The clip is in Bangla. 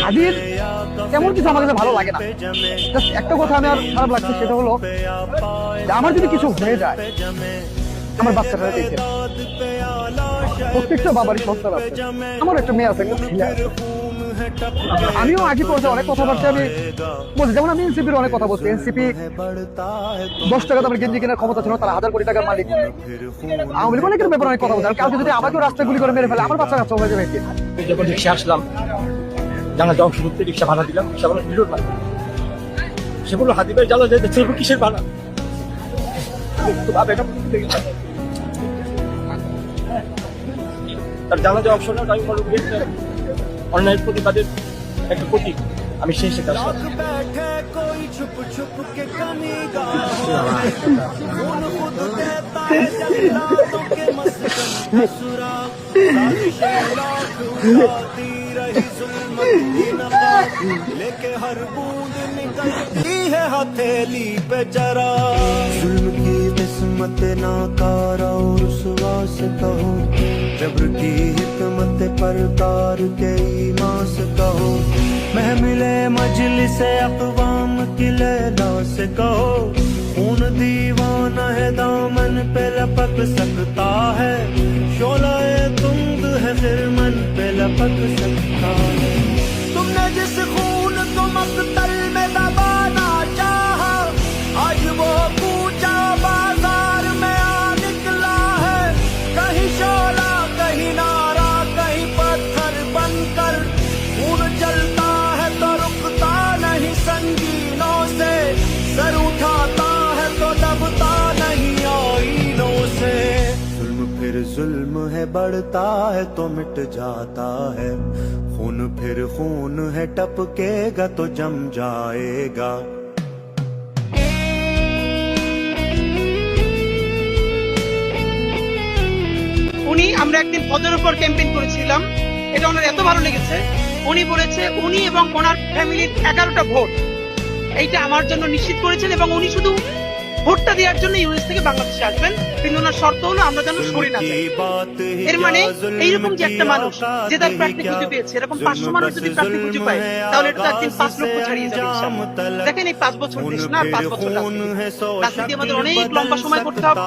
হাদির তেমন কিছু আমার কাছে ভালো লাগে না। জাস্ট একটা কথা আমার খারাপ লাগছে, সেটা হলো যে আমার যদি কিছু হয়ে যায় আমার বাচ্চাটা দেখে, প্রত্যেকটা বাবারই সন্তান আছে, আমার একটা মেয়ে আছে, একটা ছেলে আছে। আমিও আগে পর্যায়ে অনেক কথাবার্তা আমি বলছি, যেমন আমি এনসিপির অনেক কথা বলছি। এনসিপি 10 টাকা দামের গেঞ্জি কেনার ক্ষমতা ছিল, তারা 1000 কোটি টাকার মালিক। আওয়ামী লীগ অনেকের ব্যাপারে অনেক কথা বলছে, কাউকে যদি আমাকেও রাস্তায় গুলি করে মেরে ফেলে আমার বাচ্চা কাচ্চা হয়ে যাবে কি? যখন রিক্সা আসলাম, জানা অংশ করতে রিক্সা ভাড়া দিলাম, রিক্সা ভাড়া দিল না। সে বললো হাদি ভাই জ্বালা যেতে চলবো, কিসের ভাড়া? তার জানা যে অংশ না, আমি মনে করি অন্যায়ের প্রতিবাদের একটা প্রতীক। আমি সেই সেটা लेके हर बूंद निकलती है हथेली पे जरा। जुल्म की किस्मत नाकारा और रुसवा से कहो, जबर की हिकमत परकार के ईमान से कहो, महमिले मजलिस अक़वाम की लैला से कहो, खून दीवाना है दामन पे लपक सकता है, शोलाए तुंग है फिर मन पे लपक सकता है। तुमने जिस खून को मक़तल में दबाना चाहा, आज वो कूचा बाजार में आ निकला है। कहीं शोला कहीं नारा कहीं पत्थर बनकर, खून जलता है तो रुकता नहीं संगीनों से, सर उठाता है तो दबता नहीं आईनों से। जुल्म फिर जुल्म है, बढ़ता है तो मिट जाता है, खून फिर खून है, टपकेगा तो जम जाएगा। উনি আমরা একদিন পদের উপর ক্যাম্পেইন করেছিলাম, এটা ওনার এত ভালো লেগেছে, উনি বলেছে উনি এবং ওনার ফ্যামিলির 11টা ভোট এইটা আমার জন্য নিশ্চিত করেছেন, এবং উনি শুধু ভোটটা দেওয়ার জন্য ইউএস থেকে বাংলাদেশে আসবেন, কিন্তু ওনার শর্ত হলো আমরা যেন সরে না যাই। এর মানে এইরকম যে একটা মানুষ যে তার প্রার্থী খুঁজে পেয়েছে, এরকম 500 মানুষ যদি প্রার্থী খুঁজে পায়, তাহলে এটা একদিন 5 লক্ষ ছাড়িয়ে যাবে ইনশাআল্লাহ। দেখেন এই 5 বছর দেশ না, 5 বছর রাজনীতি আমাদের অনেক লম্বা সময় করতে হবে।